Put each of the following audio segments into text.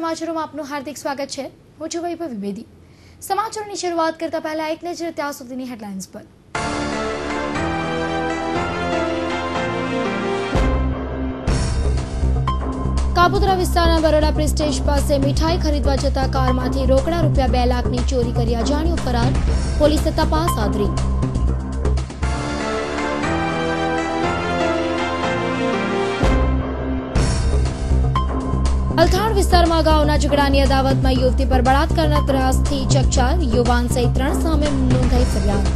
સમાચારોમાં આપનું હાર્દિક સ્વાગત છે। હું છું વૈભવ વિવેદી। સમાચારોની શરૂઆત કરતા પહેલા એક નજર ત્યાં સુધીની હેડલાઇન્સ પર। કાપોદ્રા વિસ્તારના બરોડા પ્રેસ્ટેજ પાસે મીઠાઈ ખરીદવા જતા કારમાંથી રોકડા રૂપિયા 2 લાખની ચોરી કરી અજાણ્યો ફરાર, પોલીસે તપાસ આદરી। અલથાણ વિસ્તારમાં અગાઉના ઝઘડાની અદાવતમાં યુવતી પર બળાત્કારના ત્રાસથી ચકચાર, યુવાન સહિત 3 સામે નોંધાઈ ફરિયાદ।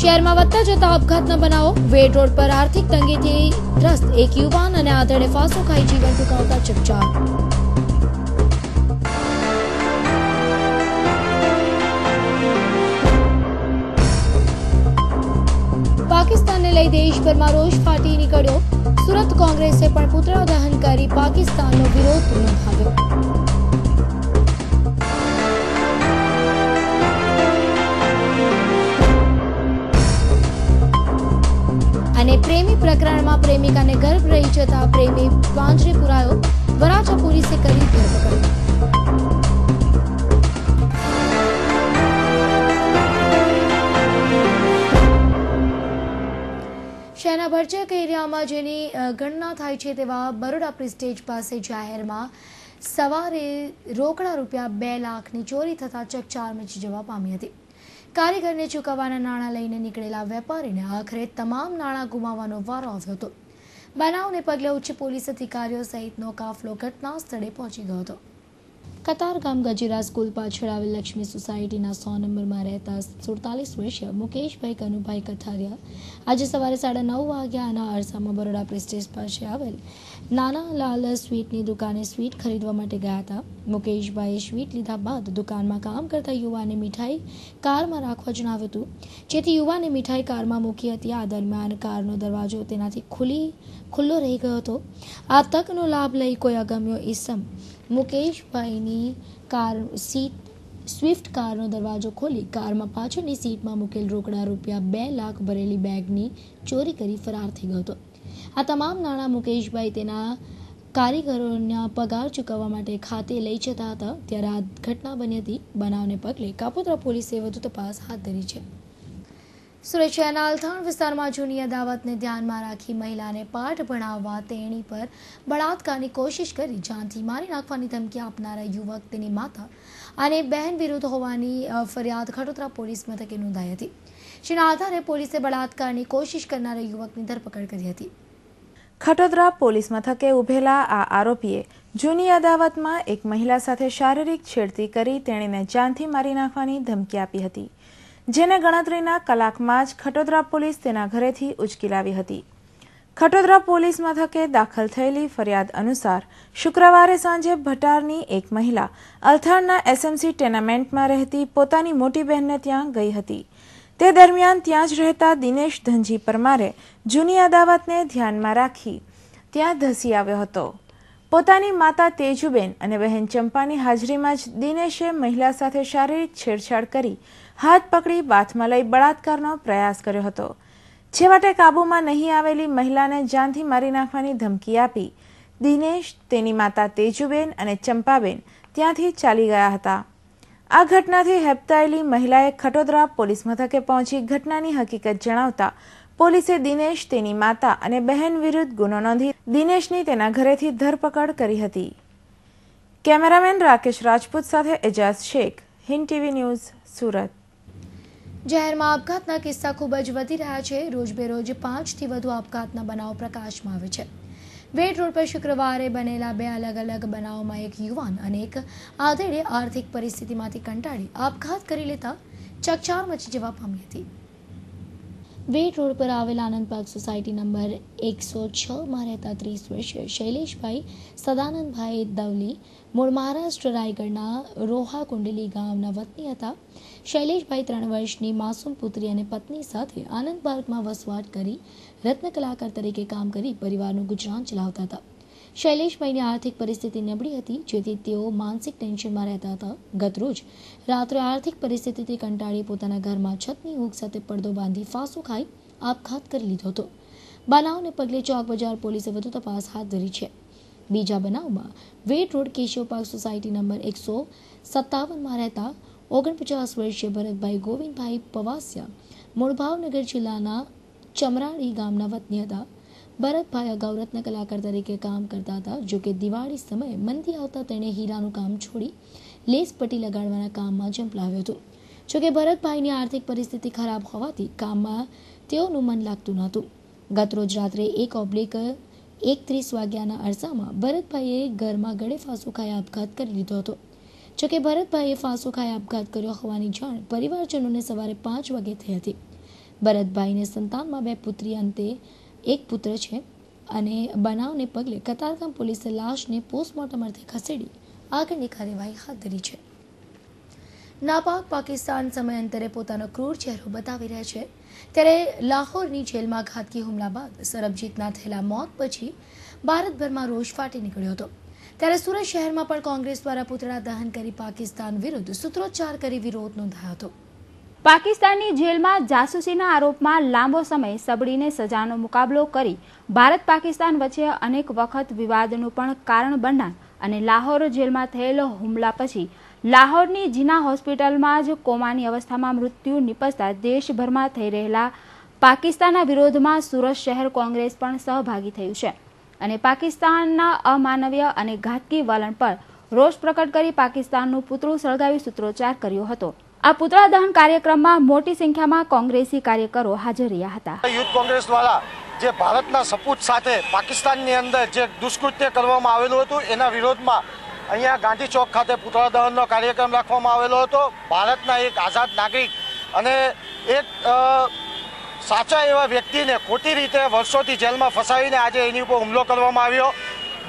શહેરમાં વધતા જતા અપઘાતના બનાવો, વેડ રોડ પર આર્થિક તંગીથી ત્રસ્ત એક યુવાન અને આધેડે ફાંસો ખાઈ જીવન ટૂંકાવતા ચકચાર। પાકિસ્તાનને લઈ દેશભરમાં રોષ ફાટી નીકળ્યો, સુરત કોંગ્રેસે પણ પુતળા દહન કરી પાકિસ્તાનનો વિરોધ નોંધાવ્યો। અને પ્રેમી પ્રકરણમાં પ્રેમિકાને ગર્ભ રહી જતા પ્રેમી પાંજરે પુરાયો, વરાછા પોલીસે કરી ધરપકડ। શહેરના ભરચક એરિયામાં જેની ગણના થાય છે તેવા બરોડા પ્રેસ્ટેજ પાસે જાહેરમાં સવારે રોકડા રૂપિયા 2 લાખની ચોરી થતાં ચકચાર મચી જવા પામી હતી। કારીગરને ચૂકવવાના નાણાં લઈને નીકળેલા વેપારીને આખરે તમામ નાણાં ગુમાવવાનો વારો આવ્યો હતો। બનાવને પગલે ઉચ્ચ પોલીસ અધિકારીઓ સહિતનો કાફલો ઘટના સ્થળે પહોંચી ગયો હતો। કતારગામ ગજીરા સ્કૂલ પાછળ આવેલ લક્ષ્મી સોસાયટીના 100 નંબરમાં રહેતા 47 વર્ષીય મુકેશભાઈ કનુભાઈ કથારિયા આજે સવારે 9:30 વાગ્યાના અરસામાં બરોડા પ્રેસ્ટેજ પાસે આવેલ નાના લાલ સ્વીટની દુકાને સ્વીટ ખરીદવા માટે ગયા હતા। મુકેશભાઈએ સ્વીટ લીધા બાદ દુકાનમાં કામ કરતા યુવાને મીઠાઈ કારમાં રાખવા જણાવ્યું હતું, જેથી યુવાને મીઠાઈ કારમાં મૂકી હતી। આ દરમિયાન કારનો દરવાજો તેનાથી ખુલ્લો રહી ગયો હતો। આ તકનો લાભ લઈ કોઈ અગમ્યો ઈસમ મુકેશભાઈની કાર સ્વિફ્ટ કારનો દરવાજો ખોલી કારમાં પાછળની સીટમાં મૂકેલ રોકડા રૂપિયા 2 લાખ ભરેલી બેગની ચોરી કરી ફરાર થઈ ગયો હતો। આ તમામ નાણાં મુકેશભાઈ તેના કારીગરોના પગાર ચૂકવવા માટે ખાતે લઈ જતા હતા, ત્યારે આ ઘટના બની હતી। બનાવને પગલે કાપોદ્રા પોલીસે વધુ તપાસ હાથ ધરી છે। સુરત શહેરના અલથાણ વિસ્તારમાં જૂની અદાવતને ધ્યાનમાં રાખી મહિલાને પાઠ ભણાવવા તેણી પર બળાત્કારની કોશિશ કરી જાનથી મારી નાખવાની ધમકી આપનારા યુવક, તેની માતા અને બહેન વિરુદ્ધ હોવાની ફરિયાદ ખટોદરા પોલીસ મથકે નોંધાઈ હતી, જેના આધારે પોલીસે બળાત્કારની કોશિશ કરનારા યુવકની ધરપકડ કરી હતી। ખટોદરા પોલીસ મથકે ઉભેલા આ આરોપીએ જૂની અદાવતમાં એક મહિલા સાથે શારીરિક છેડતી કરી તેણીને જાનથી મારી નાખવાની ધમકી આપી હતી, જેને ગણતરીના કલાકમાં જ ખટોદરા પોલીસ તેના ઘરેથી ઉચકી લાવી હતી। ખટોદરા પોલીસ મથકે દાખલ થયેલી ફરિયાદ અનુસાર શુક્રવારે સાંજે ભટારની એક મહિલા અલથાણના એસએમસી ટેનામેન્ટમાં રહેતી પોતાની મોટી બહેનને ત્યાં ગઈ હતી। તે દરમિયાન ત્યાં જ રહેતા દિનેશ ધનજી પરમારે જૂની અદાવતને ધ્યાનમાં રાખી ત્યાં ધસી આવ્યો હતો। પોતાની માતા તેજુબેન અને બહેન ચંપાની હાજરીમાં જ દિનેશે મહિલા સાથે શારીરિક છેડછાડ કરી હાથ પકડી બાથમાં લઈ બળાત્કારનો પ્રયાસ કર્યો હતો। છેવટે કાબૂમાં નહીં આવેલી મહિલાને જાનથી મારી નાખવાની ધમકી આપી દિનેશ, તેની માતા તેજુબેન અને ચંપાબેન ત્યાંથી ચાલી ગયા હતા। આ ઘટનાથી હેબતાયેલી મહિલાએ ખટોદરા પોલીસ મથકે પહોંચી ઘટનાની હકીકત જણાવતા પોલીસે દિનેશ, તેની માતા અને બહેન વિરુદ્ધ ગુનો નોંધી દિનેશની તેના ઘરેથી ધરપકડ કરી હતી। કેમેરામેન રાકેશ રાજપૂત સાથે એજાઝ શેખ, હિન્દ ટીવી ન્યૂઝ, સુરત। જાહેરમાં આપઘાતના કિસ્સા ખૂબ જ વધી રહ્યા છે। રોજબેરોજ 5થી વધુ આપઘાતના બનાવો પ્રકાશમાં આવે છે। વેડ રોડ પર શુક્રવારે બનેલા 2 અલગ બનાવોમાં એક યુવાન અને એક આધેડે આર્થિક પરિસ્થિતિમાંથી કંટાળી આપઘાત કરી લેતા ચકચાર મચી જવા પામી હતી। વેડ રોડ પર આવેલ આનંદ પાર્ક સોસાયટી નંબર 106માં રહેતા 30 વર્ષીય શૈલેષભાઈ સદાનંદભાઈ દવલી મૂળ મહારાષ્ટ્ર રાયગઢના રોહા કુંડલી ગામના વતની હતા। શૈલેષભાઈ 3 વર્ષની માસૂમ પુત્રી અને પત્ની સાથે આનંદ પાર્કમાં વસવાટ કરી રત્ન કલાકાર તરીકે કામ કરી પરિવારનું ગુજરાન ચલાવતા હતા। શૈલેષભાઈની આર્થિક પરિસ્થિતિ નબળી હતી, જેથી તેઓ માનસિક ટેન્શનમાં રહેતા હતા. ગતરોજ રાત્રે આર્થિક પરિસ્થિતિથી કંટાળી પોતાના ઘરમાં છતની હૂક સાથે પડદો બાંધી ફાંસો ખાઈ આપઘાત કરી લીધો હતો. બનાવને પગલે ચોક બજાર પોલીસે વધુ તપાસ હાથ ધરી છે. બીજા બનાવમાં Ved road Keshav park society number 157માં રહેતા 49 વર્ષીય ભરતભાઈ ગોવિંદભાઈ પવાસિયા મૂળ ભાવનગર જિલ્લાના ચમરાડી ગામના વતની હતા. ભરતભાઈ અગાઉ રત્ન કલાકાર તરીકે કામ કરતા હતા. જોકે દિવાળી સમયે મંદી આવતા તેણે હીરાનું કામ છોડી લેસ પટ્ટી લગાડવાના કામમાં ઝંપલાવ્યો હતો. જોકે ભરતભાઈની આર્થિક પરિસ્થિતિ ખરાબ હોવાથી કામમાં તેઓનું મન લાગતું નહોતું. ગતરોજ રાત્રે 1:31 વાગ્યાના અરસામાં ભરતભાઈએ ઘરમાં ગળે ફાંસો ખાઈ આપઘાત કરી લીધો હતો. જોકે ભરતભાઈએ ફાંસો ખાઈ આપઘાત કર્યો હોવાની જાણ પરિવારજનોને સવારે 5 વાગે થઈ હતી. ભરતભાઈને સંતાનમાં 2 પુત્રી અંતે 1 પુત્ર છે અને બનાવને પગલે કતારગામ પોલીસે લાશને પોસ્ટમોર્ટમ અર્થે ખસેડી આગળની કાર્યવાહી હાથ ધરી છે. નાપાક પાકિસ્તાન સમયાંતરે પોતાનો ક્રૂર ચહેરો બતાવી રહ્યા છે, ત્યારે લાહોરની જેલમાં ઘાતકી હુમલા બાદ સરબજીતના થયેલા મોત પછી ભારતભરમાં રોષ ફાટી નીકળ્યો હતો. ત્યારે સુરત શહેરમાં પણ કોંગ્રેસ દ્વારા પૂતળા દહન કરી પાકિસ્તાન વિરુદ્ધ સૂત્રોચ્ચાર કરી વિરોધ નોંધાયો હતો. પાકિસ્તાનની જેલમાં જાસૂસીના આરોપમાં લાંબો સમય સબડીને સજાનો મુકાબલો કરી ભારત પાકિસ્તાન વચ્ચે અનેક વખત વિવાદનું પણ કારણ બનનાર અને લાહોર જેલમાં થયેલો હુમલા પછી લાહોરની જીના હોસ્પિટલમાં જ કોમાની અવસ્થામાં મૃત્યુ નિપજતા દેશભરમાં થઈ રહેલા પાકિસ્તાનના વિરોધમાં સુરત શહેર કોંગ્રેસ પણ સહભાગી થયું છે અને પાકિસ્તાનના અમાનવીય અને ઘાતકી વલણ પર રોષ પ્રકટ કરી પાકિસ્તાનનું પૂતળું સળગાવી સૂત્રોચ્ચાર કર્યો હતો. આ પૂતળા દહન કાર્યક્રમમાં મોટી સંખ્યામાં કોંગ્રેસી કાર્યકરો હાજર રહ્યા હતા. યુથ કોંગ્રેસ દ્વારા જે ભારતના સપૂત સાથે પાકિસ્તાનની અંદર જે દુષ્કૃત્ય કરવામાં આવેલું હતું એના વિરોધમાં અહીંયા ગાંધી ચોક ખાતે પૂતળા દહનનો કાર્યક્રમ રાખવામાં આવેલો હતો. ભારતના એક આઝાદ નાગરિક અને એક સાચા એવા વ્યક્તિને ખોટી રીતે વર્ષોથી જેલમાં ફસાવીને આજે એની ઉપર હુમલો કરવામાં આવ્યો.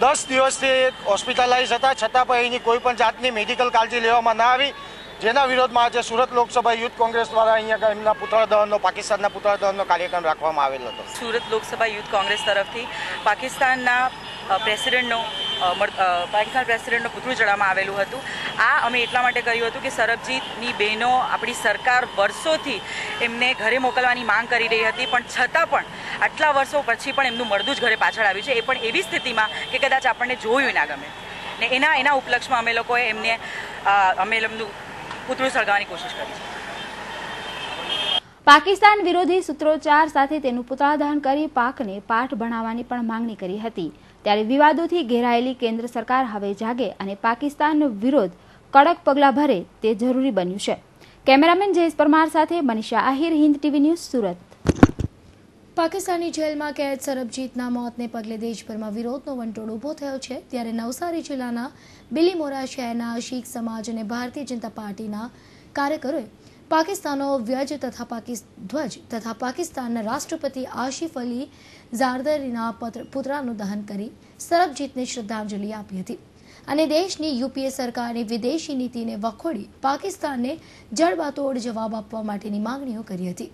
10 દિવસથી હોસ્પિટલાઇઝ હતા, છતાં પણ એની કોઈ પણ જાતની મેડિકલ કાળજી લેવામાં ના આવી, જેના વિરોધમાં આજે સુરત લોકસભા યુથ કોંગ્રેસ દ્વારા અહીંયા એમના પૂતળા દહનનો પાકિસ્તાનના પૂતળા દહનનો કાર્યક્રમ રાખવામાં આવેલો હતો. સુરત લોકસભા યુથ કોંગ્રેસ તરફથી પાકિસ્તાનના પ્રેસિડેન્ટનું પૂતળું ચડાવવામાં આવેલું હતું. આ અમે એટલા માટે કર્યું હતું કે સરબજીતની બહેનો આપણી સરકાર વર્ષોથી એમને ઘરે મોકલવાની માંગ કરી રહી હતી, પણ છતાં પણ આટલા વર્ષો પછી પણ એમનું મળદું જ ઘરે પાછળ આવ્યું છે. એ પણ એવી સ્થિતિમાં કે કદાચ આપણને જોયું ના ગમે ને એના ઉપલક્ષમાં અમે લોકોએ એમનું પૂતળું સળગાવવાની કોશિશ કરી છે. પાકિસ્તાન વિરોધી સૂત્રોચ્ચાર સાથે તેનું પૂતળા દહન કરી પાકને પાઠ ભણાવવાની પણ માંગણી કરી હતી. ત્યારે વિવાદોથી ઘેરાયેલી કેન્દ્ર સરકાર હવે જાગે અને પાકિસ્તાન વિરોધ કડક પગલાં ભરે તે જરૂરી બન્યું છે. કેમેરામેન જયેશ પરમાર સાથે મનીષા આહિર, હિન્દ ટીવી ન્યૂઝ, સુરત. પાકિસ્તાની જેલમાં કેદ સરબજીતના મોતને પગલે દેશભરમાં વિરોધનો વંટોળ ઊભો થયો છે. ત્યારે નવસારી જિલ્લાના બિલીમોરા શહેરના શીખ સમાજ અને ભારતીય જનતા પાર્ટીના કાર્યકરોએ પાકિસ્તાનનો વ્યાજ તથા ધ્વજ તથા પાકિસ્તાનના રાષ્ટ્રપતિ આશિફ અલી ઝારદારીના પુતળાનું દહન કરી સરબજીતને શ્રદ્ધાંજલિ આપી હતી અને દેશની યુપીએ સરકારની વિદેશી નીતિને વખોડી પાકિસ્તાનને જડબાતોડ જવાબ આપવા માટેની માંગણીઓ કરી હતી.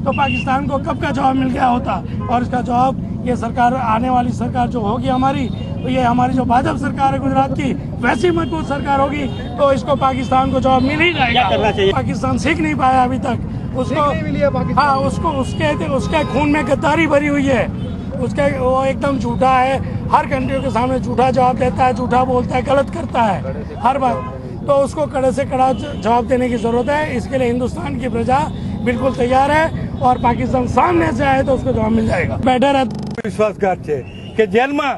तो पाकिस्तान को कब का जवाब मिल गया होता और इसका जवाब ये सरकार आने वाली सरकार जो होगी हमारी, तो ये हमारी जो भाजपा सरकार है गुजरात की वैसी मजबूत सरकार होगी तो इसको पाकिस्तान को जवाब मिल ही जाएगा. करना चाहिए. पाकिस्तान सीख नहीं पाया अभी तक, उसको हाँ उसको उसके खून में गद्दारी भरी हुई है. उसके वो एकदम झूठा है, हर कंट्री के सामने झूठा जवाब देता है, झूठा बोलता है, गलत करता है हर बार. तो उसको कड़े से कड़ा जवाब देने की जरूरत है. इसके लिए हिंदुस्तान की प्रजा बिल्कुल तैयार है और पाकिस्तान सामने से आए तो उसको जवाब मिल जाएगा. बेटर है. વિશ્વાસઘાત છે કે જેલમાં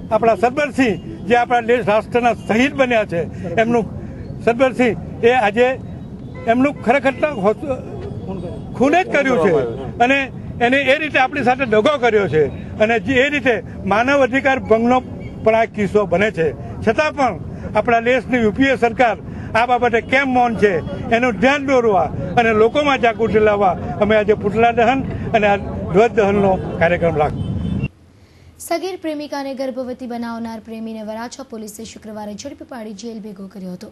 આપણા સરબરસિંહ જે આપણા દેશ રાષ્ટ્રના શહીદ બન્યા છે, એમનું સરબરસિંહ એ આજે એમનું ખરેખર ખૂન જ કર્યું છે અને એને એ રીતે આપણી સાથે દગો કર્યો છે અને એ રીતે માનવ અધિકાર ભંગનો પણ આ કિસ્સો બને છે. છતાં પણ આપણા દેશની યુપીએ સરકાર આ બાબતે કેમ મૌન છે એનું ધ્યાન દોરવા અને લોકોમાં જાગૃતિ લાવવા અમે આજે પૂતળા દહન અને આ ધ્વજ દહનનો કાર્યક્રમ રાખ્યો. સગીર પ્રેમિકાને ગર્ભવતી બનાવનાર પ્રેમીને વરાછા પોલીસે શુક્રવારે ઝડપી પાડી જેલ ભેગો કર્યો હતો.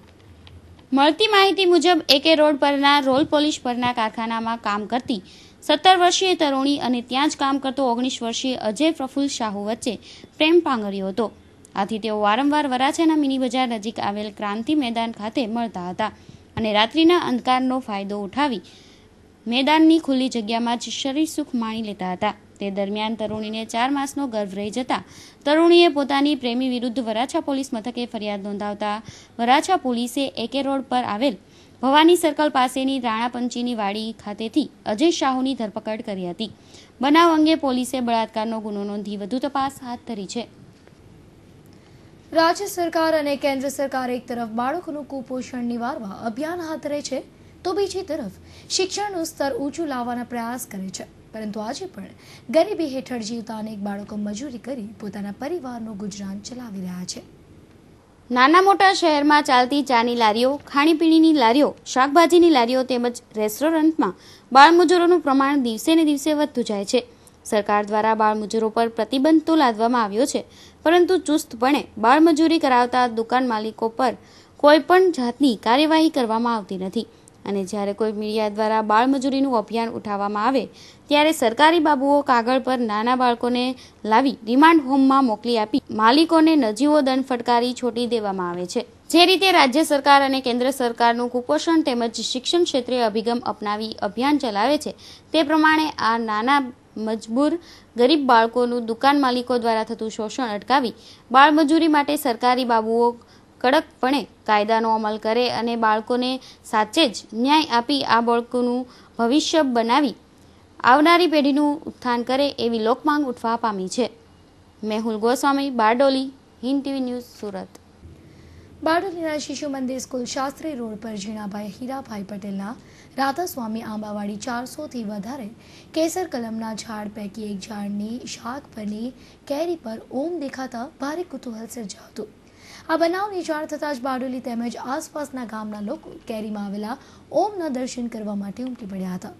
મળતી માહિતી મુજબ એકે રોડ પરના રોલ પોલિશ પરના કારખાનામાં કામ કરતી 17 વર્ષીય તરુણી અને ત્યાં જ કામ કરતો 19 વર્ષીય અજય પ્રફુલ્લ શાહુ વચ્ચે પ્રેમ પાંગર્યો હતો. આથી તેઓ વારંવાર વરાછાના મિની બજાર નજીક આવેલ ક્રાંતિ મેદાન ખાતે મળતા હતા અને રાત્રિના અંધકારનો ફાયદો ઉઠાવી મેદાનની ખુલ્લી જગ્યામાં જ શરીર સુખ માણી લેતા હતા. તે દરમિયાન તરુણીને 4 માસનો ગર્ભ રહી જતા તરુણીએ પોતાની પ્રેમી વિરુદ્ધ વરાછા પોલીસ મથકે ફરિયાદ નોંધાવતા વરાછા પોલીસે એકે રોડ પર આવેલ ભવાની સર્કલ પાસેની રાણાપંચીની વાડી ખાતેથી અજય શાહુની ધરપકડ કરી હતી. બનાવ અંગે પોલીસે બળાત્કારનો ગુનો નોંધી વધુ તપાસ હાથ ધરી છે. રાજ્ય સરકાર અને કેન્દ્ર સરકાર એક તરફ બાળકોનું કુપોષણ નિવારવા અભિયાન હાથ ધરે છે તો બીજી તરફ શિક્ષણનું સ્તર ઊંચું લાવવાના પ્રયાસ કરે છે. પરંતુ આજે પણ ગરીબી હેઠળ જીવતા અનેક બાળકો મજૂરી કરી પોતાના પરિવારનું ગુજરાન ચલાવી રહ્યા છે. નાના મોટા શહેરમાં ચાલતી ચાની લારીઓ, ખાણીપીણીની લારીઓ, શાકભાજીની લારીઓ તેમજ રેસ્ટોરન્ટમાં બાળમજૂરોનું પ્રમાણ દિવસે ને દિવસે વધતું જાય છે. સરકાર દ્વારા બાળમજૂરો પર પ્રતિબંધ તો લાદવામાં આવ્યો છે, પરંતુ ચુસ્તપણે બાળમજૂરી કરાવતા દુકાન માલિકો પર કોઈ પણ જાતની કાર્યવાહી કરવામાં આવતી નથી. અને જ્યારે કોઈ મીડિયા દ્વારા બાળમજૂરીનું અભિયાન ઉઠાવવામાં આવે ત્યારે સરકારી બાબુઓ કાગળ પર નાના બાળકોને લાવી રિમાન્ડ હોમમાં મોકલી આપી માલિકોને નજીવો દંડ ફટકારી છોડી દેવામાં આવે છે. જે રીતે રાજ્ય સરકાર અને કેન્દ્ર સરકારનું કુપોષણ તેમજ શિક્ષણ ક્ષેત્રે અભિગમ અપનાવી અભિયાન ચલાવે છે તે પ્રમાણે આ નાના મજબૂર ગરીબ બાળકોનું દુકાન માલિકો દ્વારા થતું શોષણ અટકાવી બાળમજૂરી માટે સરકારી બાબુઓ કડકપણે કાયદાનો અમલ કરે અને બાળકોને સાચે જ ન્યાય આપી આ બાળકોનું ભવિષ્ય બનાવી આવનારી પેઢીનું ઉત્થાન કરે એવી લોકમાંગ ઉઠવા પામી છે. Mehul Goswami, Bardoli, Hind TV news, Surat. બારડોલીના શિશુ મંદિર સ્કૂલ શાસ્ત્રી રોડ પર ઝીણાભાઈ હીરાભાઈ પટેલના રાધાસ્વામી આંબાવાડી 400થી વધારે કેસર કલમના ઝાડ પૈકી એક ઝાડની શાક પરની કેરી પર ઓમ દેખાતા ભારે કુતૂહલ સર્જાયું હતું. આ બનાવની જાણ થતાં જ બારડોલી તેમજ આસપાસના ગામના લોકો કેરીમાં આવેલા ઓમના દર્શન કરવા માટે ઉમટી પડ્યા હતા.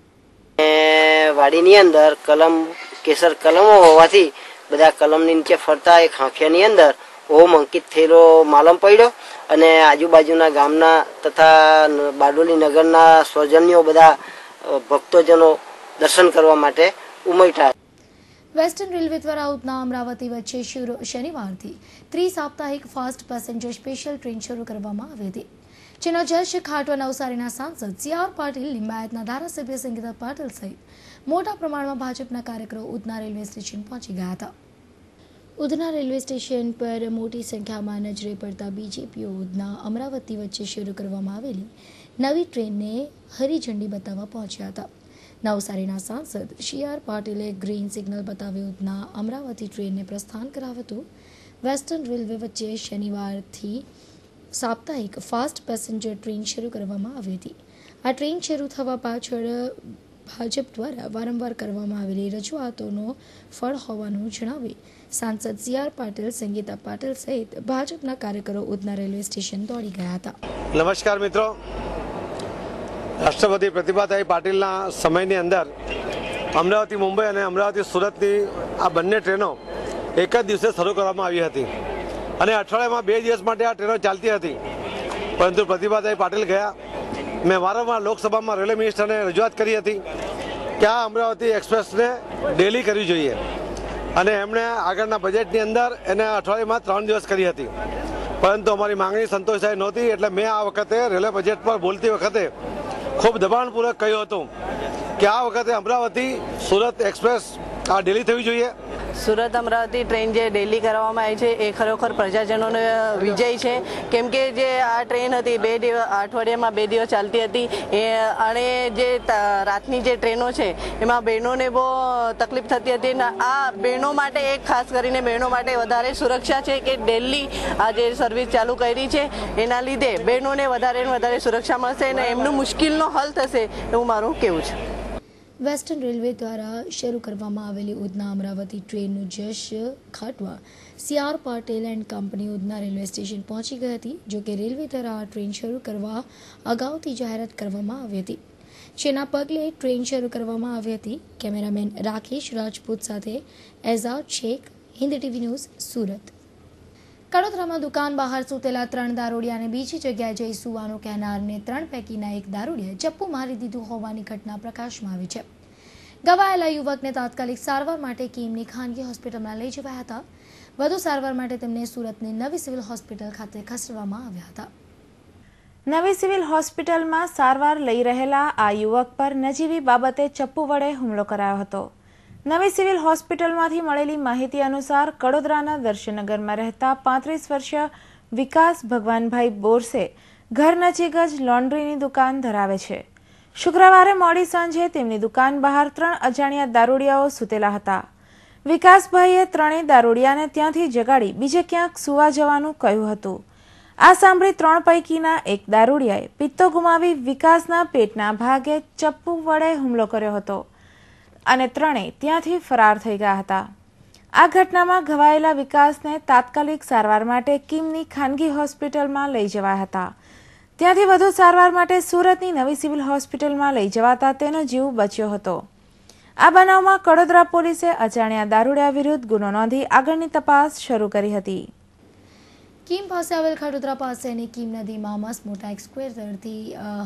વાડીની અંદર કેસર કલમો હોવાથી બધા કલમની નીચે ફરતા એક ખાંખિયાની અંદર ઓમ અંકિત થયેલો માલમ પડ્યો અને આજુબાજુના ગામના તથા બારડોલી નગરના સ્વજનીઓ બધા ભક્તોજનો દર્શન કરવા માટે ઉમટ્યા. વેસ્ટર્ન રેલવે દ્વારા ઉધના અમરાવતી વચ્ચે શનિવારથી ત્રિસાપ્તાહિક ફાસ્ટ પેસેન્જર સ્પેશિયલ ટ્રેન શરૂ કરવામાં આવી હતી, જેનો જશ ખાટવા નવસારીના સાંસદ CR પાટીલ, લિંબાયતના ધારાસભ્ય સંગીતા પાટીલ સહિત મોટા પ્રમાણમાં ભાજપના કાર્યકરો ઉધના રેલવે સ્ટેશન પહોંચી ગયા હતા. ઉધના રેલવે સ્ટેશન પર મોટી સંખ્યામાં નજરે પડતા બીજેપીઓ ઉધના અમરાવતી વચ્ચે શરૂ કરવામાં આવેલી નવી ટ્રેનને હરી ઝંડી બતાવવા પહોંચ્યા હતા. નવસારીના સાંસદ CR પાટીલે ગ્રીન સિગ્નલ બતાવી ઉધના અમરાવતી ટ્રેનને પ્રસ્થાન કરાવ્યું હતું. વેસ્ટર્ન રેલવે વચ્ચે શનિવારથી સાપ્તાહિક ફાસ્ટ પેસેન્જર ટ્રેન શરૂ કરવામાં આવી હતી. આ ટ્રેન શરૂ થવા પાછળ ભાજપ દ્વારા વારંવાર કરવામાં આવેલી રજૂઆતોનો ફળ હોવાનું જણાવી સાંસદ CR પાટીલ, સંગીતા પાટીલ સહિત ભાજપના કાર્યકરો ઉધના રેલવે સ્ટેશન દોડી ગયા હતા. નમસ્કાર મિત્રો, રાષ્ટ્રપતિ પ્રતિભાભાઈ પાટીલના સમયની અંદર અમરાવતી મુંબઈ અને અમરાવતી સુરતની આ બંને ટ્રેનો એક જ દિવસે શરૂ કરવામાં આવી હતી અને અઠવાડિયામાં 2 દિવસ માટે આ ટ્રેનો ચાલતી હતી. પરંતુ પ્રતિભાભાઈ પાટીલ ગયા. મેં વારંવાર લોકસભામાં રેલવે મિનિસ્ટરને રજૂઆત કરી હતી કે આ અમરાવતી એક્સપ્રેસને ડેલી કરવી જોઈએ અને એમણે આગળના બજેટની અંદર એને અઠવાડિયામાં 3 દિવસ કરી હતી. પરંતુ અમારી માંગણી સંતોષાઈ નહોતી, એટલે મેં આ વખતે રેલવે બજેટ પર બોલતી વખતે ખૂબ દબાણપૂર્વક કહ્યું હતું કે આ વખતે અમરાવતી સુરત એક્સપ્રેસ આ ડેલી થવી જોઈએ. સુરત અમરાવતી ટ્રેન જે ડેલી કરવામાં આવી છે એ ખરેખર પ્રજાજનોનો વિજય છે, કેમ કે જે આ ટ્રેન હતી 2 દિવસ અઠવાડિયામાં 2 દિવસ ચાલતી હતી અને જે રાતની જે ટ્રેનો છે એમાં બહેનોને બહુ તકલીફ થતી હતી. આ બહેનો માટે એક ખાસ કરીને બહેનો માટે વધારે સુરક્ષા છે કે ડેલી આ જે સર્વિસ ચાલુ કરી છે એના લીધે બહેનોને વધારે ને વધારે સુરક્ષા મળશે અને એમનું મુશ્કેલનો હલ થશે એવું મારું કહેવું છે. વેસ્ટર્ન રેલવે દ્વારા શરૂ કરવામાં આવેલી ઉધના અમરાવતી ટ્રેનનું જશ ખાટવા CR Patil and company Udhna railway station પહોંચી ગઈ હતી. જોકે રેલવે દ્વારા આ ટ્રેન શરૂ કરવા અગાઉથી જાહેરાત કરવામાં આવી હતી, જેના પગલે ટ્રેન શરૂ કરવામાં આવી હતી. કેમેરામેન રાકેશ રાજપૂત સાથે એઝાદ શેખ, હિન્દ ટીવી ન્યૂઝ, સુરત. કડોદરામાં દુકાન બહાર સૂતેલા 3 દારૂડિયાને બીજી જગ્યાએ જઈ સુવાનું કહેનારને 3 પૈકીના એક દારૂડિયાએ ચપ્પુ મારી દીધું હોવાની ઘટના પ્રકાશમાં આવી છે. ઘવાયેલા યુવકને તાત્કાલિક સારવાર માટે કીમની ખાનગી હોસ્પિટલમાં લઈ જવાયા હતા. વધુ સારવાર માટે તેમને સુરતની નવી સિવિલ હોસ્પિટલ ખાતે ખસેડવામાં આવ્યા હતા. નવી સિવિલ હોસ્પિટલમાં સારવાર લઈ રહેલા આ યુવક પર નજીવી બાબતે ચપ્પુ વડે હુમલો કરાયો હતો. નવી સિવિલ હોસ્પિટલમાંથી મળેલી માહિતી અનુસાર કડોદરાના દર્શનગરમાં રહેતા 35 વર્ષીય વિકાસ ભગવાનભાઈ બોરસે ઘર નજીક જ લોન્ડ્રીની દુકાન ધરાવે છે. શુક્રવારે મોડી સાંજે તેમની દુકાન બહાર 3 અજાણ્યા દારૂડિયાઓ સૂતેલા હતા. વિકાસભાઈએ ત્રણેય દારૂડિયાને ત્યાંથી જગાડી બીજે ક્યાંક સુવા જવાનું કહ્યું હતું. આ સાંભળી 3 પૈકીના એક દારૂડિયાએ પિત્તો ગુમાવી વિકાસના પેટના ભાગે ચપ્પુ વડે હુમલો કર્યો હતો અને ત્રણેય ત્યાંથી ફરાર થઈ ગયા હતા. આ ઘટનામાં ઘવાયેલા વિકાસને તાત્કાલિક સારવાર માટે કીમની ખાનગી હોસ્પિટલમાં લઈ જવાયા હતા. ત્યાંથી વધુ સારવાર માટે સુરતની નવી સિવિલ હોસ્પિટલમાં લઈ જવાતા તેનો જીવ બચ્યો હતો. આ બનાવમાં કડોદરા પોલીસે અજાણ્યા દારૂડિયા વિરુદ્ધ ગુનો નોંધી આગળની તપાસ શરૂ કરી હતી. કીમ પાસે આવેલ ખડોદરા પાસેની કીમ નદીમાં મસમોટા એક્સ્ક્વેટરથી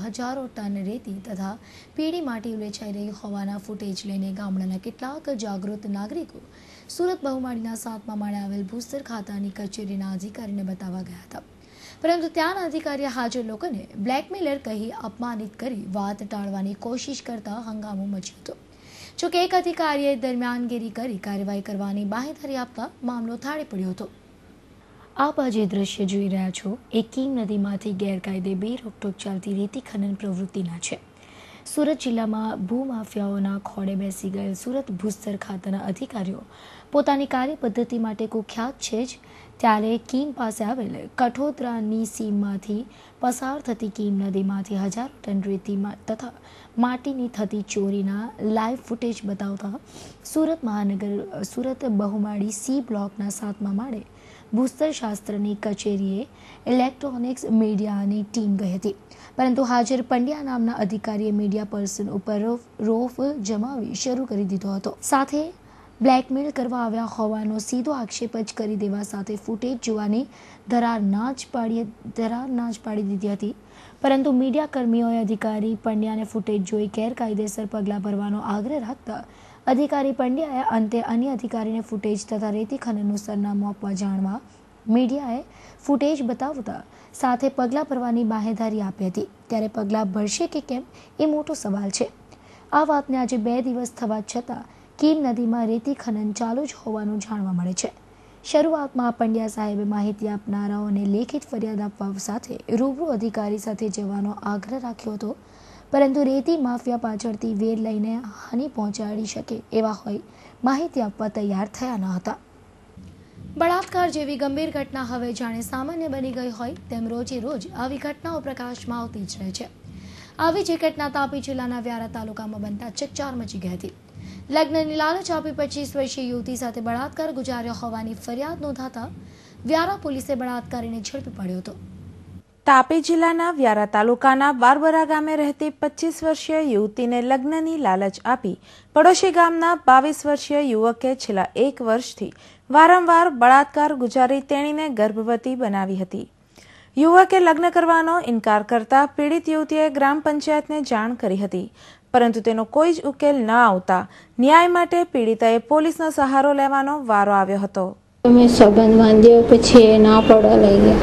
હજારો ટન રેતી તથા પીળી માટી ઉલેચાઈ રહી હોવાના ફૂટેજ લઈને ગામડાના કેટલાક જાગૃત નાગરિકો સુરત બહુમાળીના 7મા માળે આવેલ ભૂસ્તર ખાતાની કચેરીના અધિકારીને બતાવવા ગયા હતા. પરંતુ ત્યાંના અધિકારીએ હાજર લોકોને બ્લેકમેલર કહી અપમાનિત કરી વાત ટાળવાની કોશિશ કરતા હંગામો મચ્યો હતો. જોકે એક અધિકારીએ દરમિયાનગીરી કરી કાર્યવાહી કરવાની બાહેધરી આપતા મામલો થાળે પડ્યો હતો. આપ આજે દ્રશ્ય જોઈ રહ્યા છો એ કીમ નદીમાંથી ગેરકાયદે બે રોકટોક ચાલતી રેતી ખનન પ્રવૃત્તિના છે. સુરત જિલ્લામાં ભૂમાફિયાઓના ખોળે બેસી ગયેલ સુરત ભૂસ્તર ખાતાના અધિકારીઓ પોતાની કાર્ય પદ્ધતિ માટે કુખ્યાત છે જ ત્યારે કીમ પાસે આવેલ કઠોદરાની સીમમાંથી પસાર થતી કીમ નદીમાંથી હજારો ટન રેતી તથા માટીની થતી ચોરીના લાઈવ ફૂટેજ બતાવતા સુરત બહુમાળી સી બ્લોકના 7મા માળે ભૂસ્તર શાસ્ત્રની કચેરીએ ઇલેક્ટ્રોનિક્સ મીડિયાની ટીમ ગઈ હતી. પરંતુ હાજર પંડ્યા નામના અધિકારીએ મીડિયા પર્સન ઉપર રોફ જમાવી શરૂ કરી દીધો હતો. સાથે બ્લેકમેલ કરવા આવ્યા હોવાનો સીધો આક્ષેપ જ કરી દેવા સાથે ફૂટેજ જોવાની ધરાર ના જ પાડી દીધી હતી. પરંતુ મીડિયા કર્મીઓએ અધિકારી પંડ્યાને ફૂટેજ જોઈ ગેરકાયદેસર પગલાં ભરવાનો આગ્રહ રાખતા અધિકારી પંડ્યાએ અંતે અન્ય અધિકારીને ફૂટેજ તથા રેતી ખનનનું સરનામું આપવા જાણવા મીડિયાએ ફૂટેજ બતાવતા સાથે પગલાં ભરવાની બાહેધરી આપી હતી. ત્યારે પગલાં ભરશે કે કેમ એ મોટો સવાલ છે. આ વાતને આજે 2 દિવસ થવા છતાં કીમ નદીમાં રેતી ખનન ચાલુ જ હોવાનું જાણવા મળે છે. શરૂઆતમાં પંડ્યા સાહેબે માહિતી આપનારાઓને લેખિત ફરિયાદ આપવા સાથે રૂબરૂ અધિકારી સાથે જવાનો આગ્રહ રાખ્યો હતો. પરંતુ રેતી માફિયા પાછળથી વેર લઈને હાનિ પહોંચાડી શકે એવા હોય માહિતી આપવા તૈયાર થયા ન હતા. બળાત્કાર જેવી ગંભીર ઘટના હવે જાણે સામાન્ય બની ગઈ હોય તેમ રોજે રોજ આવી ઘટનાઓ પ્રકાશમાં આવતી જ રહે છે. આવી જ ઘટના તાપી જિલ્લાના વ્યારા તાલુકામાં બનતા ચકચાર મચી ગઈ હતી. લગ્નની લાલચ આપી 25 વર્ષીય યુવતી સાથે બળાત્કાર ગુજાર્યો હોવાની ફરિયાદ નોંધાતા વ્યારા પોલીસે બળાત્કારીને ઝડપી પડ્યો હતો. તાપી જિલ્લાના વ્યારા તાલુકાના બારબરા ગામે રહેતી 25 વર્ષીય યુવતીને લગ્નની લાલચ આપી પડોશી ગામના 22 વર્ષીય યુવકે છેલ્લા 1 વર્ષથી વારંવાર બળાત્કાર ગુજારી તેણીને ગર્ભવતી બનાવી હતી. યુવકે લગ્ન કરવાનો ઇનકાર કરતા પીડિત યુવતીએ ગ્રામ પંચાયતને જાણ કરી હતી. પરંતુ તેનો કોઈ જ ઉકેલ ન આવતા ન્યાય માટે પીડિતાએ પોલીસનો સહારો લેવાનો વારો આવ્યો હતો. અમે સંબંધ બાંધ્યો પછી ના પડવા લાગ્યા.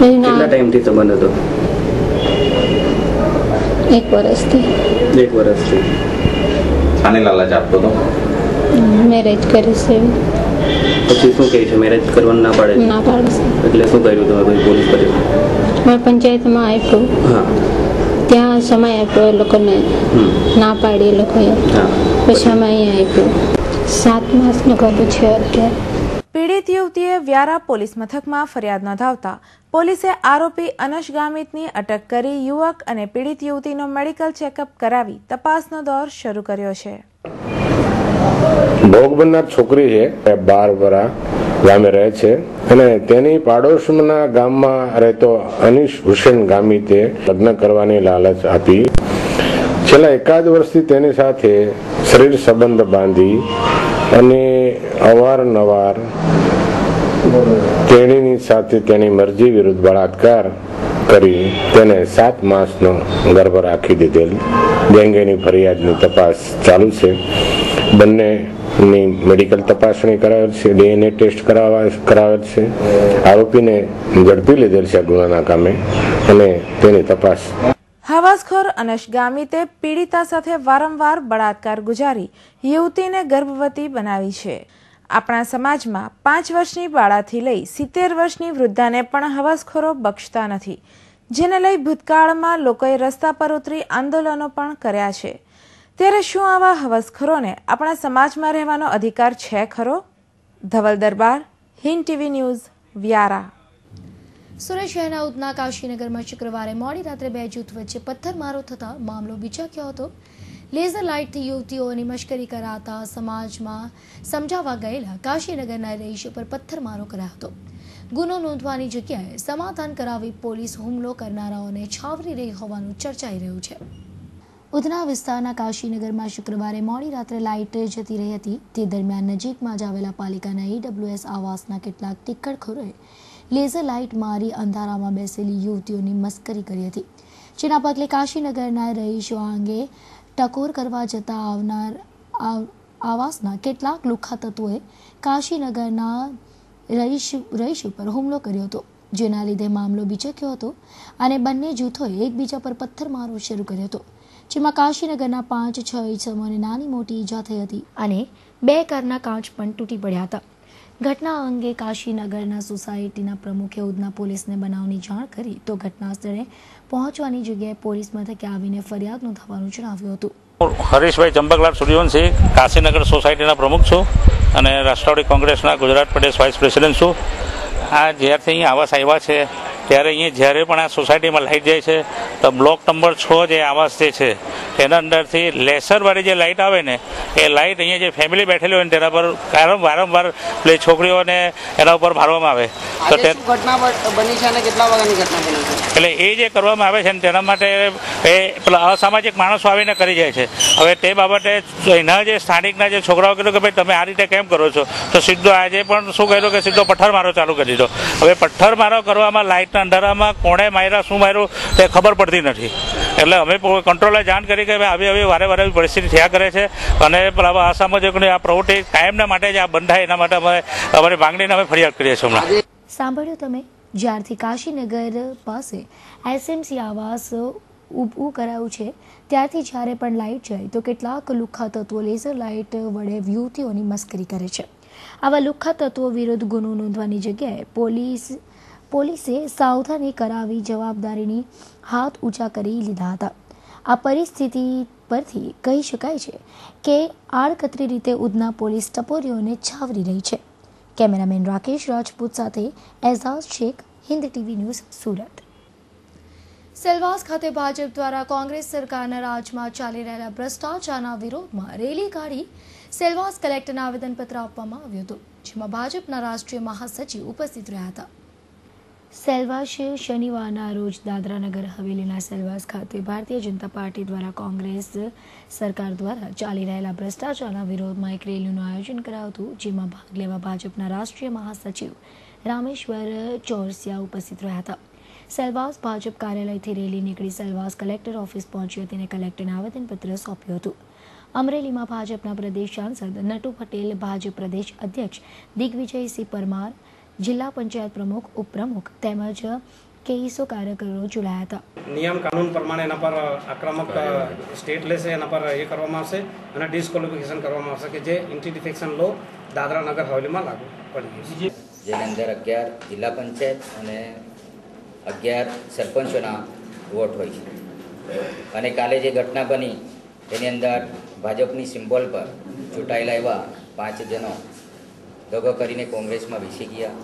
કેટલા ટાઈમથી સંબંધ હતો? 1 વર્ષથી. આને લાલચ આપતો હતો? મેરેજ કરીશ. પછી શું કહે છે? મેરેજ કરવાનું ના પાડે છે. એટલે શું કર્યું તમે? પછી પોલીસ પર પંચાયતમાં આપ્યું. ત્યાં સમય આપ્યો એ લોકોને, ના પાડી એ લોકોએ. પછી અમે અહીંયા આપ્યું. 7 માસનો ગર્ભ છે અત્યારે. પીડિત યુવતીએ વ્યારા પોલીસ મથકમાં ફરિયાદ નોંધાવતા પોલીસે આરોપી અનશ ગામિતની અટક કરી યુવક અને પીડિત યુવતીનો મેડિકલ ચેકઅપ કરાવી તપાસનો દોર શરૂ કર્યો છે. ભોગ બનનાર છોકરી છે, બારબરા ગામે રહે છે અને તેની પાડોશના ગામમાં રહેતો અનીશ હુસેન ગામિતે લગ્ન કરવાની લાલચ આપી છેલ્લા 1 વર્ષથી તેની સાથે શરીર સંબંધ બાંધી અને અવારનવાર તેણીની સાથે તેની મરજી વિરુદ્ધ બળાત્કાર કરી તેને 7 માસનો ગર્ભ રાખી દીધેલ. ડેંગીની ફરિયાદની તપાસ ચાલુ છે. બંનેની મેડિકલ તપાસણી કરાવેલ છે, DNA ટેસ્ટ કરાવેલ છે. આરોપીને ઝડપી લીધેલ છે ગુનાના કામે અને તેની તપાસ. હવાસખોર અનશ ગામિતે પીડિતા સાથે વારંવાર બળાત્કાર ગુજારી યુવતીને ગર્ભવતી બનાવી છે. આપણા સમાજમાં 5 વર્ષની બાળાથી લઈ 70 વર્ષની વૃદ્ધાને પણ હવાસખોરો બક્ષતા નથી, જેને લઈ ભૂતકાળમાં લોકોએ રસ્તા પર ઉતરી આંદોલનો પણ કર્યા છે. ત્યારે શું આવા હવસખોરોને આપણા સમાજમાં રહેવાનો અધિકાર છે ખરો? ધવલ દરબાર, હિન્દ ટીવી ન્યૂઝ, વ્યારા. સુરત શહેરના ઉધના કાશીનગરમાં શુક્રવારે મોડી રાત્રે 2 જૂથ વચ્ચે પથ્થરમારો થતા મામલો બીચક્યો હતો. લેઝર લાઇટથી યુવતીઓની મશ્કરી કરાતા સમાજમાં સમજાવવા ગયેલા કાશીનગરના રહીશો પર પથ્થરમારો કરાયો હતો. ગુનો નોંધવાની જગ્યાએ સમાધાન કરાવી પોલીસ હુમલો કરનારાઓને છાવરી રહી હોવાનું ચર્ચાઈ રહ્યું છે. ઉધના વિસ્તારના કાશીનગરમાં શુક્રવારે મોડી રાત્રે લાઇટ જતી રહી હતી. તે દરમિયાન નજીકમાં જ આવેલા પાલિકાના AWS આવાસના કેટલાક ટિક્કરખોરોએ લેઝર લાઇટ મારી અંધારામાં બેસેલી યુવતીઓની મસ્કરી કરી હતી, જેના પગલે કાશીનગરના રહીશો આ અંગે ટકોર કરવા જતા આવનાર આવાસના કેટલાક લુખ્ખા તત્વોએ કાશીનગરના રહીશો પર હુમલો કર્યો હતો, જેના લીધે મામલો બીચક્યો હતો અને બંને જૂથોએ એકબીજા પર પથ્થરમારો શરૂ કર્યો હતો, જેમાં કાશીનગરના 5-6 ઇસમોને નાની મોટી ઈજા થઈ હતી અને 2 કારના કાચ પણ તૂટી પડ્યા હતા. ઘટના અંગે કાશીનગરના સોસાયટીના પ્રમુખે ઉધના પોલીસને બનાવની જાણ કરી તો ઘટના સ્થળે પહોંચવાની જગ્યાએ પોલીસ મથકે આવીને ફરિયાદ નોંધાવવાનું જણાવ્યું હતું. હરીશભાઈ ચંપકલાલ સૂર્યવંશી, કાશીનગર સોસાયટીના પ્રમુખ છું અને રાષ્ટ્રવાદી કોંગ્રેસના ગુજરાત પ્રદેશ વાઇસ પ્રેસિડેન્ટ છું. આ જ્યારથી અહીંયા આવાસ આવ્યા છે ત્યારે અહીંયા જ્યારે પણ આ સોસાયટીમાં લાઇટ જાય છે તો બ્લોક નંબર 6 જે આવાસ જે છે તેના અંદરથી લેસરવાળી જે લાઇટ આવે ને એ લાઇટ અહીંયા જે ફેમિલી બેઠેલી હોય ને તેના પર વારંવાર પેલી છોકરીઓને એના ઉપર મારવામાં આવે તો ઘટના બની છે અને કેટલા વાગ્યાની ઘટના બની છે? એટલે એ જે કરવામાં આવે છે ને તેના માટે એ પેલા અસામાજિક માણસો આવીને કરી જાય છે. હવે તે બાબતે એના જે સ્થાનિકના જે છોકરાઓ કીધું કે ભાઈ તમે આ રીતે કેમ કરો છો, તો સીધો આજે પણ શું કર્યું કે સીધો પથ્થરમારો ચાલુ કરી દીધો. હવે પથ્થરમારો કરવામાં લાઇટના અંધારામાં કોણે માર્યા શું માર્યું તે ખબર પડતી નથી. એટલે અમે કંટ્રોલે જાણ કરી કે આવી વારે પરિસ્થિતિ થયા કરે છે અને પેલા અસામાજિકની આ પ્રવૃત્તિ કાયમના માટે જ આ બંધ થાય એના માટે અમારી માંગણીને અમે ફરિયાદ કરીએ છીએ. હમણાં સાંભળ્યું તમે, જ્યારથી કાશીનગર પાસે SMC આવાસ ઊભું કરાયું છે ત્યારથી જ્યારે પણ લાઇટ જાય તો કેટલાક લુખ્ખા તત્વો લેઝર લાઇટ વડે યુવતીઓની મસ્કરી કરે છે. આવા લુખ્ખા તત્વો વિરુદ્ધ ગુનો નોંધવાની જગ્યાએ પોલીસે સાવધાની કરાવી જવાબદારીની હાથ ઊંચા કરી લીધા હતા. આ પરિસ્થિતિ પરથી કહી શકાય છે કે આડકતરી રીતે ઉધના પોલીસ ટપોરીઓને છાવરી રહી છે. કેમેરામેન રાકેશ રાજપૂત સાથે એઝાઝ શેખ, હિન્દ ટીવી ન્યૂઝ, સુરત. સેલવાસ ખાતે ભાજપ દ્વારા કોંગ્રેસ સરકારના રાજમાં ચાલી રહેલા ભ્રષ્ટાચારના વિરોધમાં રેલી કાઢી સેલવાસ કલેક્ટરને આવેદનપત્ર આપવામાં આવ્યું હતું, જેમાં ભાજપના રાષ્ટ્રીય મહાસચિવ ઉપસ્થિત રહ્યા હતા. સેલવાસ શનિવારના રોજ દાદરાનગર હવેલીના સેલવાસ ખાતે ભારતીય જનતા પાર્ટી દ્વારા કોંગ્રેસ સરકાર દ્વારા ચાલી રહેલા ભ્રષ્ટાચારના વિરોધમાં એક રેલીનું આયોજન કરાયું હતું, જેમાં ભાગ લેવા ભાજપના રાષ્ટ્રીય મહાસચિવ રામેશ્વર ચોરસિયા ઉપસ્થિત રહ્યા હતા. સેલવાસ ભાજપ કાર્યાલયથી રેલી નીકળી સેલવાસ કલેક્ટર ઓફિસ પહોંચી હતી અને કલેક્ટરને આવેદનપત્ર સોંપ્યું હતું. અમરેલીમાં ભાજપના પ્રદેશ સાંસદ નટુ પટેલ, ભાજપ પ્રદેશ અધ્યક્ષ દિગ્વિજયસિંહ પરમાર, જિલ્લા પંચાયત પ્રમુખ, ઉપપ્રમુખ તેમજ કેઈસો કાર્યકરો જોડાયા હતા. નિયમ કાનૂન પ્રમાણે એના પર આક્રમક સ્ટેટ લેશે, એના પર એ કરવામાં આવશે અને ડિસ્કોલિફિકેશન કરવામાં આવશે કે જે એન્ટી ડિફેક્શન લો દાદરાનગર હવેલીમાં લાગુ પડી છે, જેની અંદર 11 જિલ્લા પંચાયત અને 11 સરપંચોના વોટ હોય છે. અને કાલે જે ઘટના બની તેની અંદર ભાજપની સિમ્બોલ પર ચૂંટાયેલા એવા 5 જણો દગો કરીને કોંગ્રેસમાં બેસી ગયા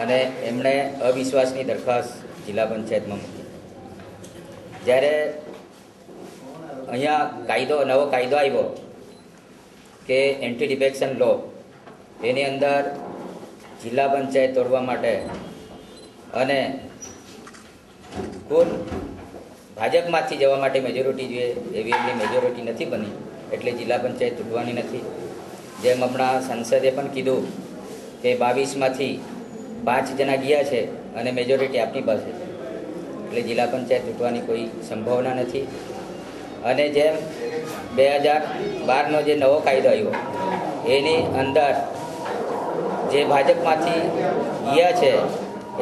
અને એમણે અવિશ્વાસની દરખાસ્ત જિલ્લા પંચાયતમાં મૂકી. જ્યારે અહીંયા નવો કાયદો આવ્યો કે એન્ટી ડિફેક્શન લો, એની અંદર જિલ્લા પંચાયત તોડવા માટે અને કુલ ભાજપમાંથી જવા માટે મેજોરિટી જોઈએ એવી એમની મેજોરિટી નથી બની, એટલે જિલ્લા પંચાયત તૂટવાની નથી. જેમ હમણાં સંસદે પણ કીધું કે 22માંથી 5 જણા ગયા છે અને મેજોરિટી આપની પાસે, એટલે જિલ્લા પંચાયત તૂટવાની કોઈ સંભાવના નથી. અને જેમ 2012નો જે નવો કાયદો આવ્યો એની અંદર જે ભાજપમાંથી ગયા છે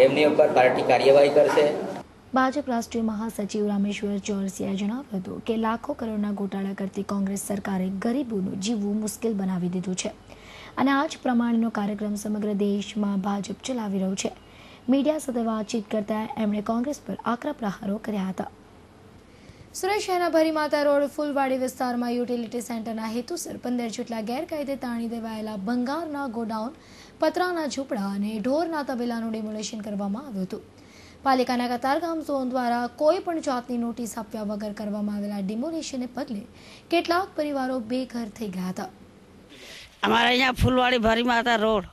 એમની ઉપર પાર્ટી કાર્યવાહી કરશે. ભાજપ રાષ્ટ્રીય મહાસચિવ રામેશ્વર ચોરસિયાએ જણાવ્યું હતું કે લાખો કરોડના ગોટાળા કરતી કોંગ્રેસ સરકારે ગરીબોનું જીવવું મુશ્કેલ બનાવી દીધું છે અને આ જ પ્રમાણેનો કાર્યક્રમ સમગ્ર દેશમાં ભાજપ ચલાવી રહ્યું છે. મીડિયા સાથે વાતચીત કરતા એમણે કોંગ્રેસ પર આકરા પ્રહારો કર્યા હતા. સુરત શહેરના ભરીમાતા રોડ ફૂલવાડી વિસ્તારમાં યુટિલિટી સેન્ટરના હેતુસર 15 જેટલા ગેરકાયદે તાણી દેવાયેલા ભંગારના ગોડાઉન, પતરાના ઝૂંપડા અને ઢોરના તબેલાનું ડેમોલેશન કરવામાં આવ્યું હતું. પાલિકાના કતારગામ ઝોન દ્વારા કોઈ પણ જાતની નોટિસ આપ્યા વગર કરવામાં આવેલા ડિમોલિશનને પગલે કેટલાક પરિવારો બેઘર થઈ ગયા હતા. અમારે અહીંયા ફૂલવાડી ભરીમાતા રોડ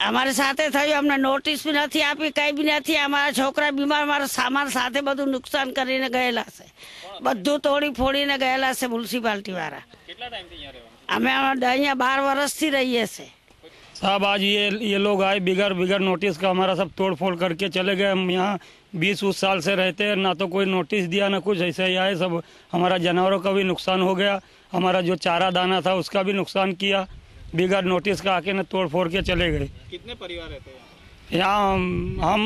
અમારી સાથે થયું, અમને નોટિસ બી નથી આપી, કંઈ બી નથી. અમારા છોકરા બીમાર, મારા સામાન સાથે બધું નુકસાન કરીને ગયેલા છે, બધું તોડી ફોડીને ગયેલા છે મ્યુનિસિપાલિટી વાળા. અમે અહીંયા 12 વર્ષથી રહીએ છીએ. साहब आज ये लोग आए बिगर नोटिस का हमारा सब तोड़ फोड़ करके चले गए. हम यहाँ 20 साल से रहते हैं, ना तो कोई नोटिस दिया ना कुछ, ऐसे ही आए. सब हमारा जानवरों का भी नुकसान हो गया, हमारा जो चारा दाना था उसका भी नुकसान किया. बिगर नोटिस का आके न तोड़ फोड़ के चले गए. कितने परिवार रहते हैं यहाँ? हम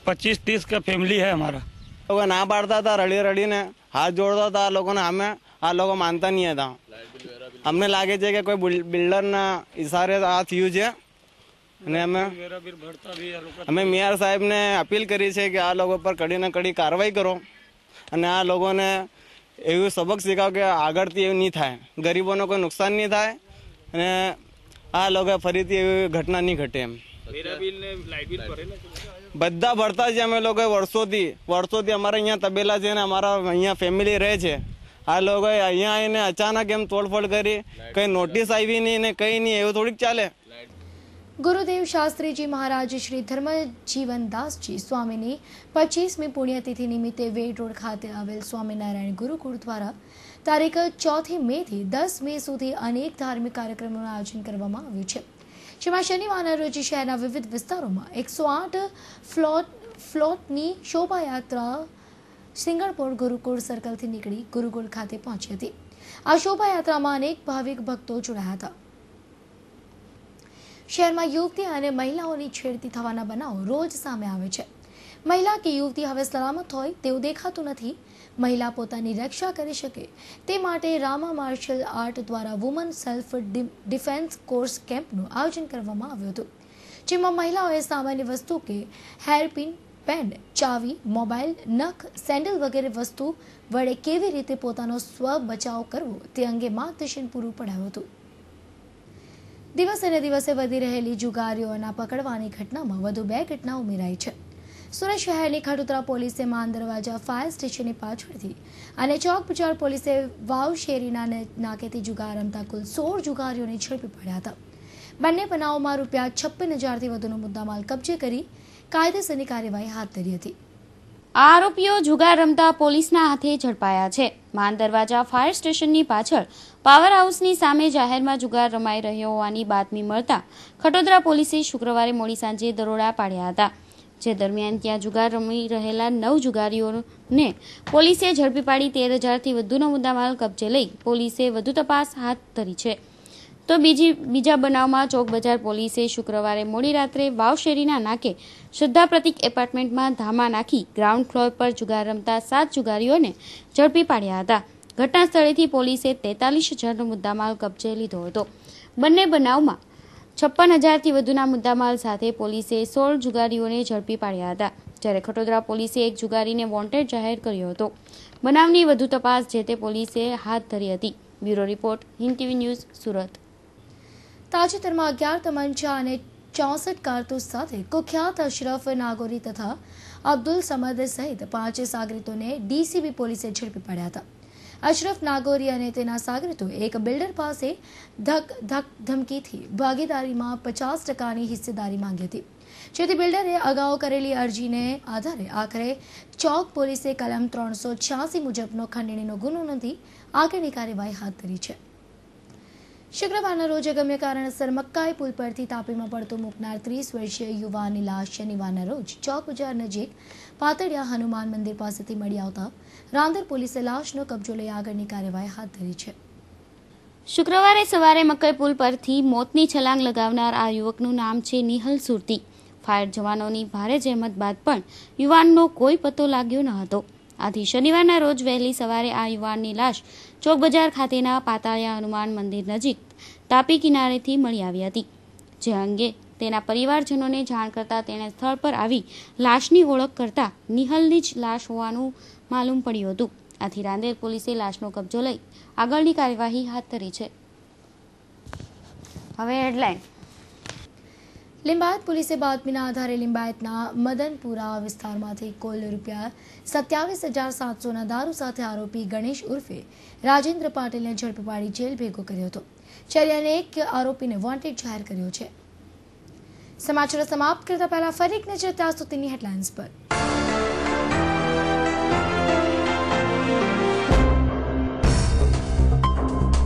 25-30 का फैमिली है हमारा. लोग ना पाड़ता था, रड़ी रड़ी ने हाथ जोड़ता था लोगों ने. हमें આ લોકો માનતા નહીં હતા. અમને લાગે છે કે કોઈ બિલ્ડરના ઇશારે આ થયું છે અને અમે મેયર સાહેબને અપીલ કરી છે કે આ લોકો પર કડીને કડી કાર્યવાહી કરો અને આ લોકોને એવું સબક શીખવાઓ કે આગળથી એવું નહીં થાય, ગરીબોને કોઈ નુકસાન નહીં થાય અને આ લોકો ફરીથી એવી ઘટના નહીં ઘટે એમ. બધા ભરતા છે અમે લોકો વર્ષોથી. અમારા અહીંયા તબેલા છે ને અમારા અહીંયા ફેમિલી રહે છે. આ લોકોએ અહીંયા આવીને અચાનક એમ તોડફોડ કરી, કઈ નોટિસ આવી નહીં ને કઈ નહીં, એવું થોડીક ચાલે. ગુરુદેવ શાસ્ત્રીજી મહારાજ શ્રી ધર્મજીવનદાસજી સ્વામીની 25મી પુણ્યતિથિ નિમિત્તે વેડ રોડ ખાતે આવેલ સ્વામિનારાયણ ગુરુકુળ દ્વારા તારીખ 4 મે થી 10 મે સુધી અનેક ધાર્મિક કાર્યક્રમોનું આયોજન કરવામાં આવ્યું છે. જેમાં શનિવારના રોજ શહેરના વિવિધ વિસ્તારોમાં 108 ફ્લોટની શોભાયાત્રા સિંગણપોળ ગુરુકુળ સર્કલથી નીકળી ગુરુકુળ ખાતે પહોંચી હતી. આ શોભાયાત્રામાં અનેક ભાવિક ભક્તો જોડાયા હતા. શહેરમાં યુવતી અને મહિલાઓની છેડતી થવાના બનાવો રોજ સામે આવે છે. મહિલા કે યુવતી હવે સલામત હોય તેવું દેખાતું નથી. મહિલા પોતાની રક્ષા કરી શકે તે માટે રામા માર્શલ આર્ટ દ્વારા વુમન સેલ્ફ ડિફેન્સ કોર્સ કેમ્પનું આયોજન કરવામાં આવ્યું હતું, જેમાં મહિલાઓએ સામાન્ય વસ્તુ કે હેરપિન, પેન, ચાવી, મોબાઈલ, નખ, સેન્ડલ વગેરે વસ્તુ વડે કેવી રીતે પોતાનો સ્વ બચાવ કરવો તે અંગે માર્ગદર્શન પૂરું પડાયું હતું. દિવસે ને દિવસે વધી રહેલી જુગારીઓના પકડવાની ઘટનામાં વધુ 2 ઘટના ઉમેરાઈ છે. સુરત શહેરની ખડોદરા પોલીસે માન દરવાજા ફાયર સ્ટેશનની પાછળથી અને ચોક બજાર પોલીસે વાવ શેરીના નાકેથી જુગાર રમતા કુલ 16 જુગારીઓને ઝડપી પાડ્યા હતા. બંને બનાવોમાં ₹56,000થી વધુનો મુદ્દામાલ કબજે કરી કાયદેસરની કાર્યવાહી હાથ ધરી હતી. આરોપીઓ જુગાર રમતા પોલીસના હાથે ઝડપાયા છે. માન દરવાજા ફાયર સ્ટેશનની પાછળ પાવર હાઉસની સામે જાહેરમાં જુગાર રમાઈ રહ્યો હોવાની બાતમી મળતા ખટોદરા પોલીસે શુક્રવારે મોડી સાંજે દરોડા પાડ્યા હતા. જે દરમિયાન ત્યાં જુગાર રમી રહેલા 9 જુગારીઓને પોલીસે ઝડપી પાડી 13,000થી વધુનો મુદ્દામાલ કબજે લઈ પોલીસે વધુ તપાસ હાથ ધરી છે. તો બીજા બનાવમાં ચોક બજાર પોલીસે શુક્રવારે મોડી રાત્રે વાવ શેરીના નાકે શ્રદ્ધા પ્રતિક એપાર્ટમેન્ટમાં ધામા નાખી ગ્રાઉન્ડ ફ્લોર પર જુગાર રમતા 7 જુગારીઓને ઝડપી પાડ્યા હતા. ઘટના સ્થળેથી પોલીસે 43,000નો મુદ્દામાલ કબજે લીધો હતો. બંને બનાવમાં 56,000થી વધુના મુદ્દામાલ સાથે પોલીસે 16 જુગારીઓને ઝડપી પાડ્યા હતા. જ્યારે ખટોદરા પોલીસે એક જુગારીને વોન્ટેડ જાહેર કર્યો હતો. બનાવની વધુ તપાસ જે તે પોલીસે હાથ ધરી હતી. Bureau report, Hind TV news, Surat. તાજેતરમાં 11 તમંચા અને 64 કારતૂસ સાથે કુખ્યાત અશરફ નાગોરી તથા અબ્દુલ સમદ સહિત 5 સાગરીતોને ડીસીબી પોલીસે ઝડપી પાડ્યા હતા. અશરફ નાગોરી અને તેના સાગરીતો એક બિલ્ડર પાસે ધમકીથી ભાગીદારીમાં 50%ની હિસ્સેદારી માંગી હતી, જેથી બિલ્ડરે અગાઉ કરેલી અરજીને આધારે આખરે ચોક પોલીસે કલમ 386 મુજબનો ખંડણીનો ગુનો નોંધી આગળની કાર્યવાહી હાથ ધરી છે. શુક્રવારના રોજ અગમ્ય કારણસર મક્કાઈ પુલ પરથી તાપીમાં પડતો મૂકનાર 30 વર્ષીય યુવાનની લાશ શનિવારના રોજ ચોક બજાર નજીક પાતળિયા હનુમાન મંદિર પાસેથી મળી આવતા રાંદેર પોલીસે લાશનો કબજો લઈ આગળની કાર્યવાહી હાથ ધરી છે. શુક્રવારે સવારે મક્કાઈ પુલ પરથી મોતની છલાંગ લગાવનાર આ યુવકનું નામ છે નિહલ સુરતી. ફાયર જવાનોની ભારે જહેમત બાદ પણ યુવાનનો કોઈ પત્તો લાગ્યો ન હતો. આથી શનિવારના રોજ વહેલી સવારે આ યુવાનની લાશ ચોક બજાર ખાતેના પાતાળિયા હનુમાન મંદિર નજીક તાપી કિનારેથી મળી આવી હતી. જે અંગે તેના પરિવારજનોને જાણ કરતા તેણે સ્થળ પર આવી લાશની ઓળખ કરતા નિહલની જ લાશ હોવાનું માલુમ પડ્યું હતું. આથી રાંદેર પોલીસે લાશનો કબજો લઈ આગળની કાર્યવાહી હાથ ધરી છે. હવે હેડલાઇન. લિંબાયત પોલીસે બાતમીના આધારે લિંબાયતના મદનપુરા વિસ્તારમાંથી કુલ ₹27,700ના દારૂ સાથે આરોપી ગણેશ ઉર્ફે રાજેન્દ્ર પાટીલને ઝડપી પાડી જેલ ભેગો કર્યો હતો. જ્યારે અન્ય એક આરોપીને વોન્ટેડ જાહેર કર્યો છે. સમાચાર સમાપ્ત કરતા પહેલા ફરી એક નજર ત્યાં સુધીની હેડલાઇન્સ પર.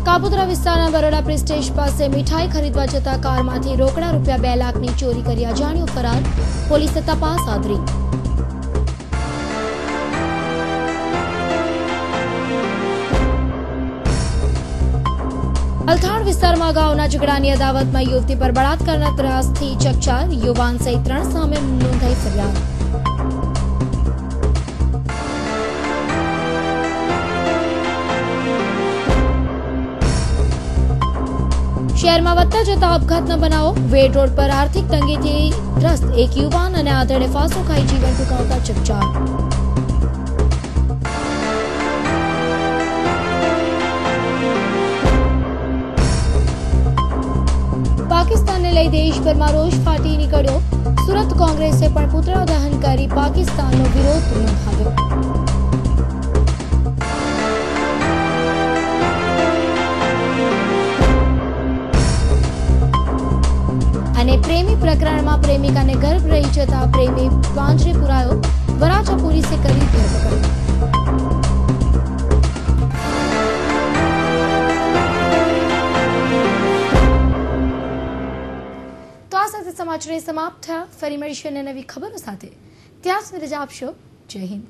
કાપોદ્રા વિસ્તારના બરોડા પ્રેસ્ટેજ પાસે મીઠાઈ ખરીદવા જતા કારમાંથી રોકડા ₹2 લાખની ચોરી કરી અજાણ્યો ફરાર. પોલીસે તપાસ આદરી. અલથાણ વિસ્તારમાં અગાઉના ઝઘડાની અદાવતમાં યુવતી પર બળાત્કારના ત્રાસથી ચકચાર. યુવાન સહિત 3 સામે નોંધાઈ ફરિયાદ. શહેરમાં વધતા જતા આપઘાતના બનાવો. વેડ રોડ પર આર્થિક તંગીથી ત્રસ્ત એક યુવાન અને આધેડે ફાંસો ખાઈ જીવન ટૂંકાવતા ચકચાર. પાકિસ્તાનને લઈ દેશભરમાં રોષ ફાટી નીકળ્યો. સુરત કોંગ્રેસે પણ પુતળા દહન કરી પાકિસ્તાનનો વિરોધ નોંધાવ્યો. અને પ્રેમી પ્રકરણમાં પ્રેમિકાને ગર્ભ રહી જતા પ્રેમી પાંજરે પુરાયો. વરાછા પોલીસે કરી ધરપકડ. તો આ સાથે સમાચાર સમાપ્ત થયા. ફરી મળીશું અને નવી ખબરો સાથે. ત્યાં સુધી રજા આપશો. જય હિન્દ.